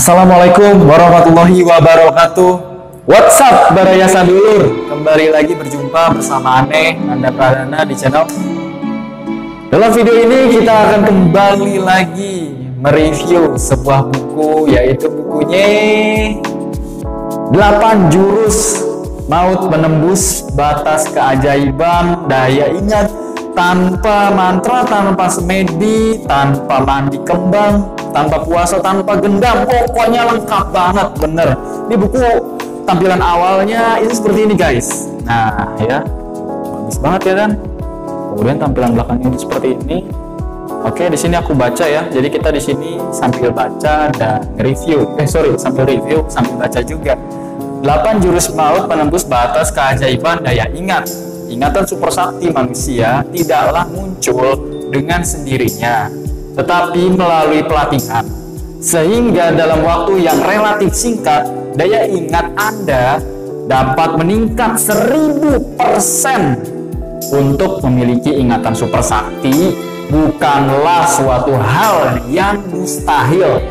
Assalamualaikum warahmatullahi wabarakatuh. What's up Baraya Sadulur? Kembali lagi berjumpa bersama Aneh Nanda Pradana di channel. Dalam video ini kita akan kembali lagi mereview sebuah buku, yaitu bukunya 8 Jurus Maut Menembus Batas Keajaiban Daya Ingat Tanpa Mantra, tanpa semedi, tanpa mandi kembang, tanpa puasa, tanpa gendam. Pokoknya lengkap banget, bener. Ini buku tampilan awalnya itu seperti ini guys. Nah ya, bagus banget ya kan. Kemudian tampilan belakangnya ini seperti ini. Oke, di sini aku baca ya. Jadi kita di sini sambil baca dan review. Sambil review sambil baca juga. 8 Jurus Maut Menembus Batas Keajaiban Daya Ingat. Ingatan super sakti manusia tidaklah muncul dengan sendirinya, tetapi melalui pelatihan. Sehingga dalam waktu yang relatif singkat, daya ingat Anda dapat meningkat 1000%. Untuk memiliki ingatan super sakti bukanlah suatu hal yang mustahil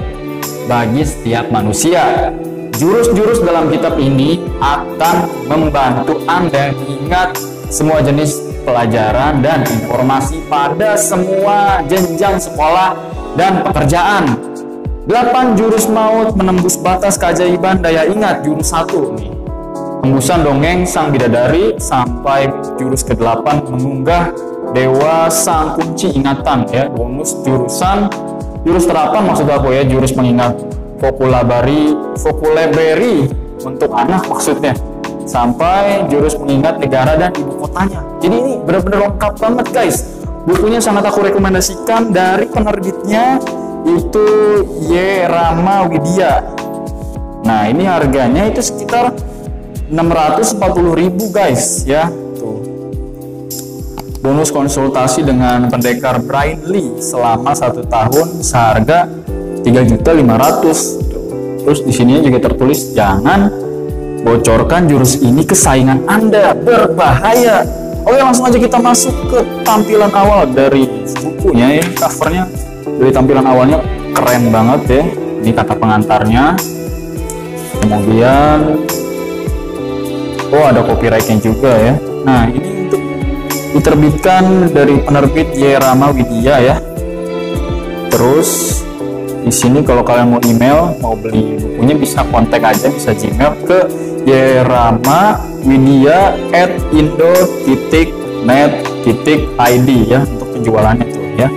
bagi setiap manusia. Jurus-jurus dalam kitab ini akan membantu Anda mengingat semua jenis pelajaran dan informasi pada semua jenjang sekolah dan pekerjaan. 8 Jurus Maut Menembus Batas Keajaiban Daya Ingat, jurus 1 nih. Hembusan dongeng sang bidadari sampai jurus ke-8 mengunggah dewa sang kunci ingatan ya. Bonus jurusan, jurus terapan maksud aku ya, jurus mengingat vocabulary untuk anak maksudnya. Sampai jurus mengingat negara dan ibu kotanya. Jadi ini benar-benar lengkap banget guys. Bukunya sangat aku rekomendasikan, dari penerbitnya itu Y. Rama Widya. Nah ini harganya itu sekitar 640.000 guys ya. Tuh. Bonus konsultasi dengan pendekar Brainly selama 1 tahun seharga 3.500.000. Terus di sini juga tertulis jangan bocorkan jurus ini ke saingan Anda, berbahaya. Oke, langsung aja kita masuk ke tampilan awal dari bukunya ya. Covernya dari tampilan awalnya keren banget ya. Ini kata pengantarnya. Kemudian ada copyrightnya juga ya. Nah ini untuk diterbitkan dari penerbit Y. Rama Widya ya. Terus di sini kalau kalian mau email, mau beli bukunya bisa kontak aja, bisa Gmail ke yrama.indo.net.id ya untuk penjualannya tuh ya.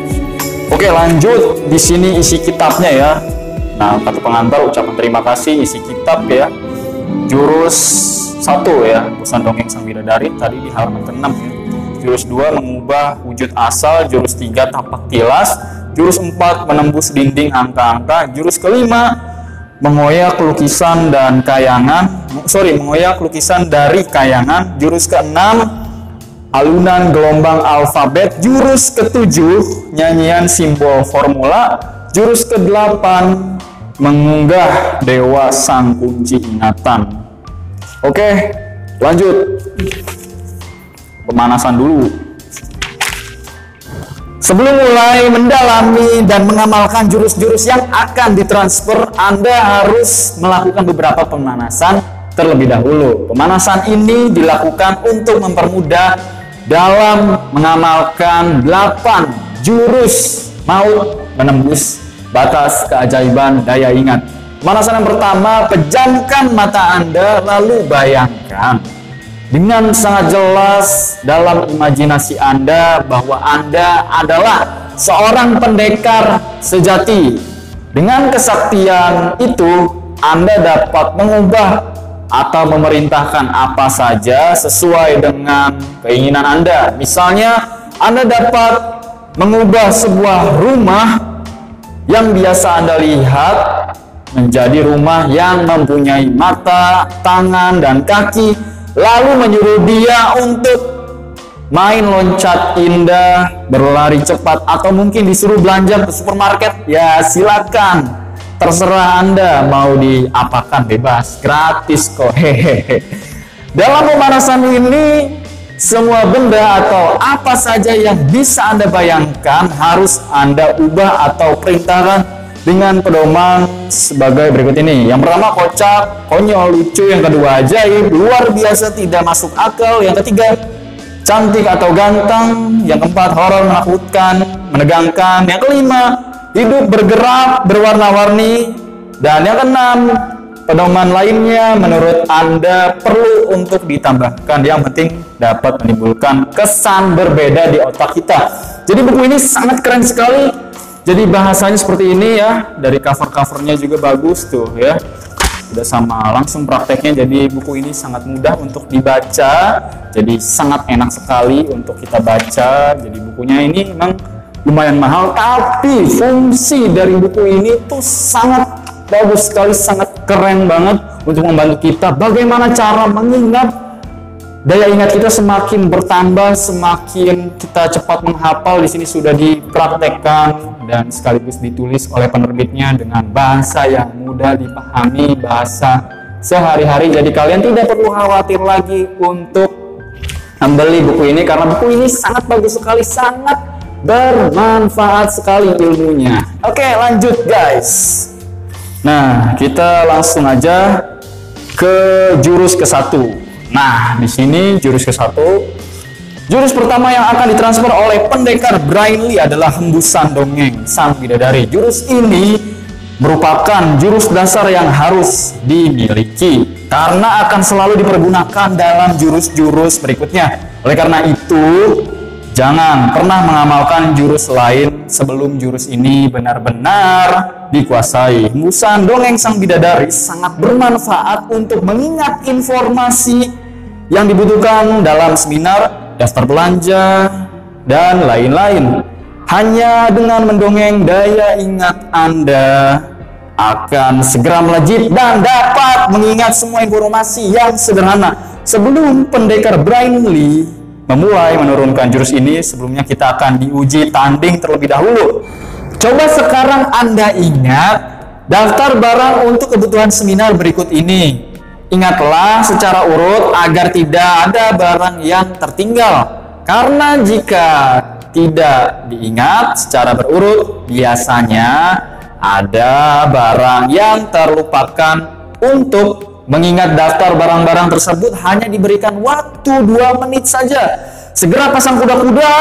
Oke, lanjut di sini isi kitabnya ya. Nah, kata pengantar ucapan terima kasih, isi kitab ya. Jurus 1 ya, pesan dongeng sang bidadari tadi di halaman ke-6 ya. Jurus 2 mengubah wujud asal, jurus 3 tapak tilas, jurus 4 menembus dinding angka-angka, jurus ke-5 mengoyak lukisan dari kayangan, jurus ke-6 alunan gelombang alfabet, jurus ke-7 nyanyian simbol formula, jurus ke-8 mengunggah dewa sang kunci ingatan. Oke, lanjut pemanasan dulu. Sebelum mulai mendalami dan mengamalkan jurus-jurus yang akan ditransfer, Anda harus melakukan beberapa pemanasan terlebih dahulu. Pemanasan ini dilakukan untuk mempermudah dalam mengamalkan 8 jurus maut menembus batas keajaiban daya ingat. Pemanasan yang pertama, pejamkan mata Anda lalu bayangkan dengan sangat jelas dalam imajinasi Anda bahwa Anda adalah seorang pendekar sejati. Dengan kesaktian itu, Anda dapat mengubah atau memerintahkan apa saja sesuai dengan keinginan Anda. Misalnya, Anda dapat mengubah sebuah rumah yang biasa Anda lihat menjadi rumah yang mempunyai mata, tangan, dan kaki, lalu menyuruh dia untuk main loncat indah, berlari cepat, atau mungkin disuruh belanja ke supermarket. Ya silakan, terserah Anda mau diapakan, bebas, gratis kok. Hehehe. Dalam pemanasan ini, semua benda atau apa saja yang bisa Anda bayangkan harus Anda ubah atau perintahkan dengan pedoman sebagai berikut ini. Yang pertama kocak, konyol, lucu. Yang kedua ajaib, luar biasa, tidak masuk akal. Yang ketiga cantik atau ganteng. Yang keempat horor, menakutkan, menegangkan. Yang kelima hidup bergerak, berwarna-warni. Dan yang keenam pedoman lainnya menurut Anda perlu untuk ditambahkan. Yang penting dapat menimbulkan kesan berbeda di otak kita. Jadi buku ini sangat keren sekali. Jadi bahasanya seperti ini ya. Dari cover-covernya juga bagus tuh ya. Udah sama langsung prakteknya. Jadi buku ini sangat mudah untuk dibaca. Jadi sangat enak sekali untuk kita baca. Jadi bukunya ini memang lumayan mahal. Tapi fungsi dari buku ini tuh sangat bagus sekali, sangat keren banget untuk membantu kita bagaimana cara mengingat. Daya ingat kita semakin bertambah, semakin kita cepat menghafal. Di sini sudah dipraktekkan dan sekaligus ditulis oleh penerbitnya dengan bahasa yang mudah dipahami, bahasa sehari-hari. Jadi kalian tidak perlu khawatir lagi untuk membeli buku ini karena buku ini sangat bagus sekali, sangat bermanfaat sekali ilmunya. Oke, lanjut guys. Nah, kita langsung aja ke jurus ke-1. Nah, di sini jurus ke-1. Jurus pertama yang akan ditransfer oleh pendekar Brainly adalah hembusan dongeng sang bidadari. Jurus ini merupakan jurus dasar yang harus dimiliki karena akan selalu dipergunakan dalam jurus-jurus berikutnya. Oleh karena itu, jangan pernah mengamalkan jurus lain sebelum jurus ini benar-benar dikuasai. Hembusan dongeng sang bidadari sangat bermanfaat untuk mengingat informasi yang dibutuhkan dalam seminar, daftar belanja, dan lain-lain. Hanya dengan mendongeng, daya ingat Anda akan segera melejit dan dapat mengingat semua informasi yang sederhana. Sebelum pendekar Brainly memulai menurunkan jurus ini, sebelumnya kita akan diuji tanding terlebih dahulu. Coba sekarang Anda ingat daftar barang untuk kebutuhan seminar berikut ini. Ingatlah secara urut agar tidak ada barang yang tertinggal. Karena jika tidak diingat secara berurut, biasanya ada barang yang terlupakan. Untuk mengingat daftar barang-barang tersebut hanya diberikan waktu 2 menit saja. Segera pasang kuda-kuda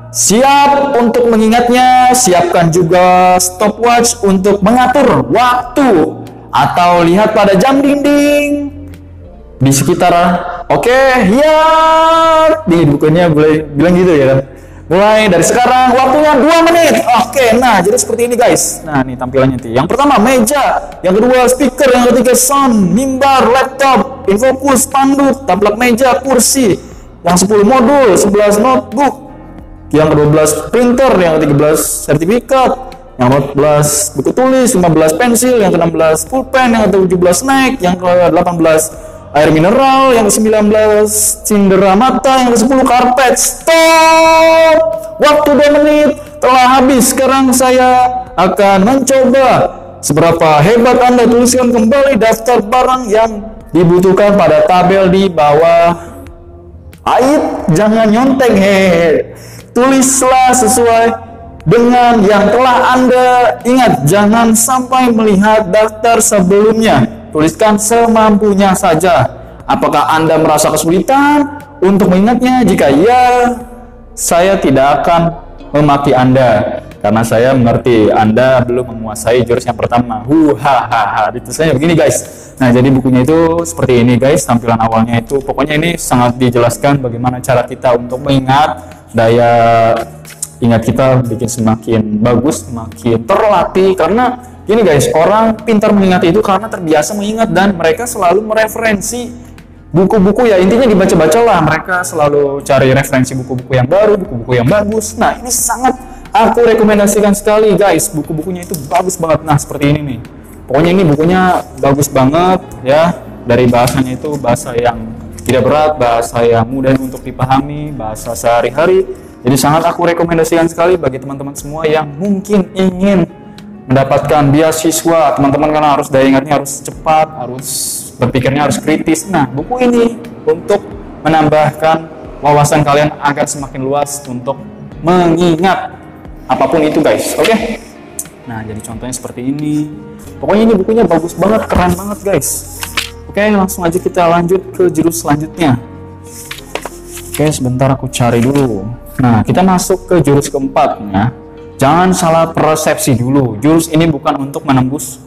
siap untuk mengingatnya. Siapkan juga stopwatch untuk mengatur waktu atau lihat pada jam dinding di sekitar. Oke, ya di bukunya boleh bilang gitu ya kan. Mulai dari sekarang waktunya 2 menit. Oke, nah jadi seperti ini guys. Nah ini tampilannya nih. Yang pertama meja, yang kedua speaker, yang ketiga sound, mimbar, laptop, infocus, spanduk, tablak meja, kursi. Yang 10 modul, 11 notebook, yang ke-12 printer, yang ke-13 sertifikat, yang ke-14 buku tulis, 15 pensil, yang ke-16 pulpen, yang ke-17 snack, yang ke-18 air mineral, yang ke-19 cindera mata, yang ke-10 karpet. Stop! Waktu 2 menit telah habis. Sekarang saya akan mencoba seberapa hebat Anda. Tuliskan kembali daftar barang yang dibutuhkan pada tabel di bawah. Ait, jangan nyontek, tulislah sesuai dengan yang telah Anda ingat. Jangan sampai melihat daftar sebelumnya. Tuliskan semampunya saja. Apakah Anda merasa kesulitan untuk mengingatnya? Jika ya, saya tidak akan memaki Anda karena saya mengerti Anda belum menguasai jurus yang pertama. Ditulisnya begini guys. Nah jadi bukunya itu seperti ini guys. Tampilan awalnya itu pokoknya ini sangat dijelaskan bagaimana cara kita untuk mengingat. Daya ingat kita bikin semakin bagus, semakin terlatih. Karena gini guys, orang pintar mengingat itu karena terbiasa mengingat dan mereka selalu mereferensi buku-buku, ya intinya dibaca-bacalah. Mereka selalu cari referensi buku-buku yang baru, buku-buku yang bagus. Nah ini sangat aku rekomendasikan sekali guys, buku-bukunya itu bagus banget. Nah seperti ini nih, pokoknya ini bukunya bagus banget ya. Dari bahasanya itu bahasa yang tidak berat, bahasa yang mudah untuk dipahami, bahasa sehari-hari. Jadi sangat aku rekomendasikan sekali bagi teman-teman semua yang mungkin ingin mendapatkan beasiswa. Teman-teman kan harus daya ingatnya harus cepat, harus berpikirnya harus kritis. Nah buku ini untuk menambahkan wawasan kalian agar semakin luas untuk mengingat apapun itu guys. Oke. Nah, jadi contohnya seperti ini. Pokoknya ini bukunya bagus banget, keren banget guys. Oke, langsung aja kita lanjut ke jurus selanjutnya. Oke, sebentar aku cari dulu. Nah, kita masuk ke jurus keempat ya. Jangan salah persepsi dulu. Jurus ini bukan untuk menembus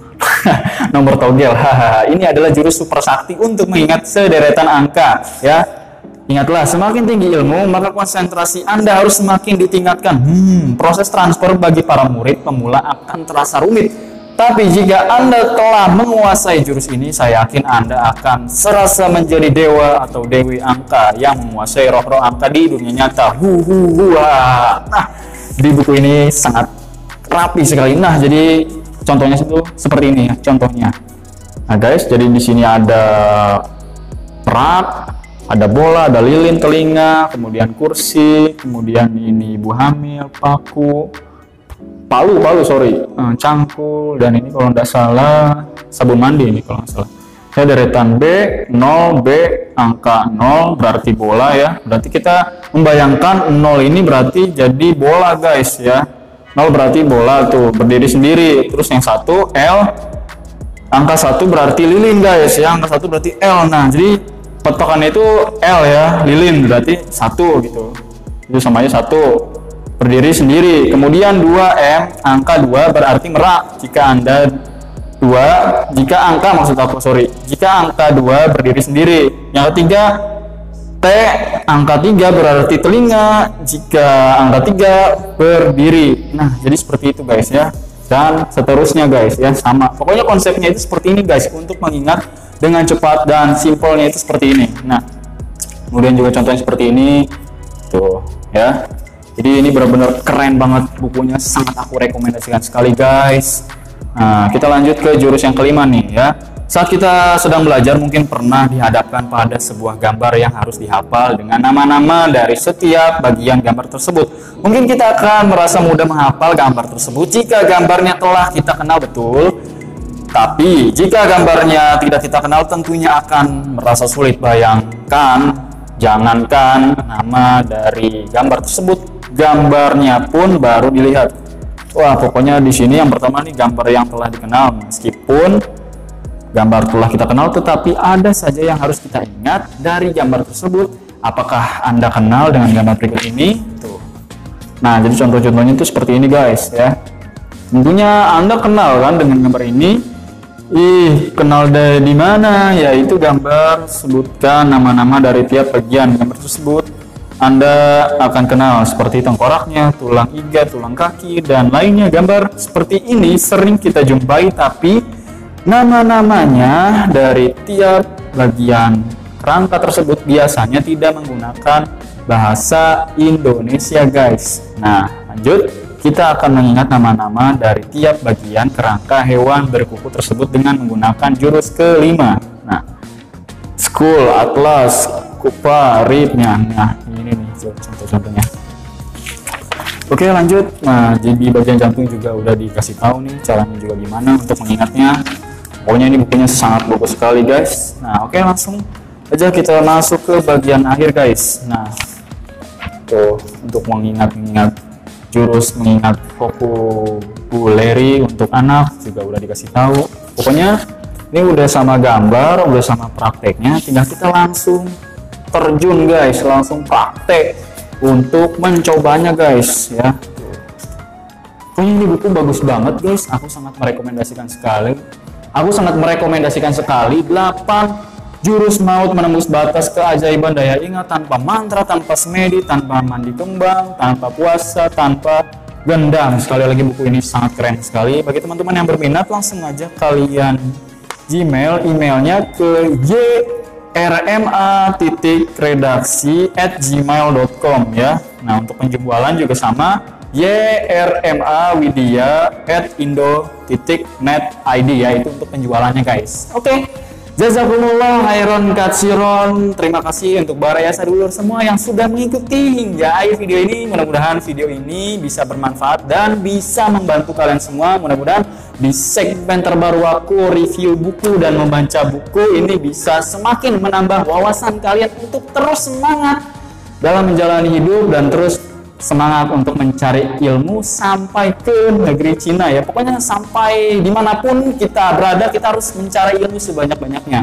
nomor togel. Ini adalah jurus super sakti untuk mengingat sederetan angka ya. Ingatlah, semakin tinggi ilmu, maka konsentrasi Anda harus semakin ditingkatkan. Proses transfer bagi para murid pemula akan terasa rumit. Tapi jika Anda telah menguasai jurus ini, saya yakin Anda akan serasa menjadi dewa atau dewi angka yang menguasai roh-roh angka di dunia nyata. Nah, di buku ini sangat rapi sekali. Nah, jadi contohnya itu seperti ini ya, contohnya. Nah, guys, jadi di sini ada perak, ada bola, ada lilin telinga, kemudian kursi, kemudian ini ibu hamil, palu, cangkul, dan ini kalau nggak salah sabun mandi ini kalau nggak salah. Saya deretan B, 0, B, angka 0 berarti bola ya. Berarti kita membayangkan 0 ini berarti jadi bola guys ya. 0 berarti bola tuh, berdiri sendiri. Terus yang satu L, angka 1 berarti lilin guys ya. Angka 1 berarti L. Nah, jadi patokannya itu L ya, lilin berarti 1 gitu. Itu samanya 1. Berdiri sendiri. Kemudian 2M, angka 2 berarti merak. Jika angka 2 berdiri sendiri. Yang ketiga T, angka 3 berarti telinga. Jika angka 3 berdiri. Nah, jadi seperti itu guys ya. Dan seterusnya guys ya, sama. Pokoknya konsepnya itu seperti ini guys, untuk mengingat dengan cepat dan simpelnya itu seperti ini. Nah, kemudian juga contohnya seperti ini. Tuh ya. Jadi ini benar-benar keren banget bukunya, sangat aku rekomendasikan sekali guys. Nah, kita lanjut ke jurus yang kelima nih ya. Saat kita sedang belajar mungkin pernah dihadapkan pada sebuah gambar yang harus dihafal dengan nama-nama dari setiap bagian gambar tersebut. Mungkin kita akan merasa mudah menghafal gambar tersebut jika gambarnya telah kita kenal betul. Tapi jika gambarnya tidak kita kenal tentunya akan merasa sulit. Bayangkan, jangankan nama dari gambar tersebut, gambarnya pun baru dilihat. Wah, pokoknya di sini yang pertama nih gambar yang telah dikenal. Meskipun gambar telah kita kenal, tetapi ada saja yang harus kita ingat dari gambar tersebut. Apakah Anda kenal dengan gambar berikut ini? Tuh. Nah, jadi contoh-contohnya itu seperti ini guys ya. Tentunya Anda kenal kan dengan gambar ini. Kenal dari mana? Yaitu gambar, sebutkan nama-nama dari tiap bagian gambar tersebut. Anda akan kenal seperti tengkoraknya, tulang iga, tulang kaki, dan lainnya. Gambar seperti ini sering kita jumpai, tapi nama-namanya dari tiap bagian kerangka tersebut biasanya tidak menggunakan bahasa Indonesia guys. Nah, lanjut, kita akan mengingat nama-nama dari tiap bagian kerangka hewan berkuku tersebut dengan menggunakan jurus kelima. Nah, skull, atlas, kupa, ribnya. Nah, ini nih contoh-contohnya. Oke, lanjut. Nah, jadi bagian jantung juga udah dikasih tahu nih caranya juga gimana untuk mengingatnya. Pokoknya ini bukunya sangat bagus sekali guys. Nah, oke, langsung aja kita masuk ke bagian akhir guys. Nah, tuh untuk mengingat jurus mengingat vocabulary untuk anak juga udah dikasih tahu. Pokoknya ini udah sama gambar, udah sama prakteknya, tinggal kita langsung terjun guys, langsung praktek untuk mencobanya guys ya. Pokoknya ini buku bagus banget guys, aku sangat merekomendasikan sekali. 8 jurus maut menembus batas keajaiban daya ingat tanpa mantra, tanpa semedi, tanpa mandi kembang, tanpa puasa, tanpa gendang. Sekali lagi buku ini sangat keren sekali. Bagi teman-teman yang berminat langsung aja kalian Gmail, emailnya ke yrma.redaksi@gmail.com ya. Nah, untuk penjualan juga sama, yrma.widia@indo.net.id ya, itu untuk penjualannya guys. Oke. Jazakumullah khairon katsiron. Terima kasih untuk Baraya Sadulur semua yang sudah mengikuti hingga akhir video ini. Mudah-mudahan video ini bisa bermanfaat dan bisa membantu kalian semua. Mudah-mudahan di segmen terbaru aku review buku dan membaca buku ini bisa semakin menambah wawasan kalian untuk terus semangat dalam menjalani hidup dan terus semangat untuk mencari ilmu sampai ke negeri Cina ya. Pokoknya sampai dimanapun kita berada, kita harus mencari ilmu sebanyak-banyaknya.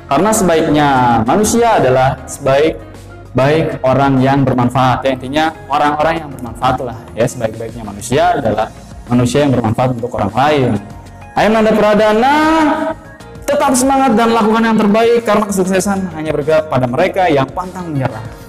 Karena sebaiknya manusia adalah sebaik orang yang bermanfaat ya. Intinya orang-orang yang bermanfaat lah ya. Sebaik-baiknya manusia adalah manusia yang bermanfaat untuk orang lain. Ayo Nanda Pradana, tetap semangat dan lakukan yang terbaik karena kesuksesan hanya bergerak pada mereka yang pantang menyerah.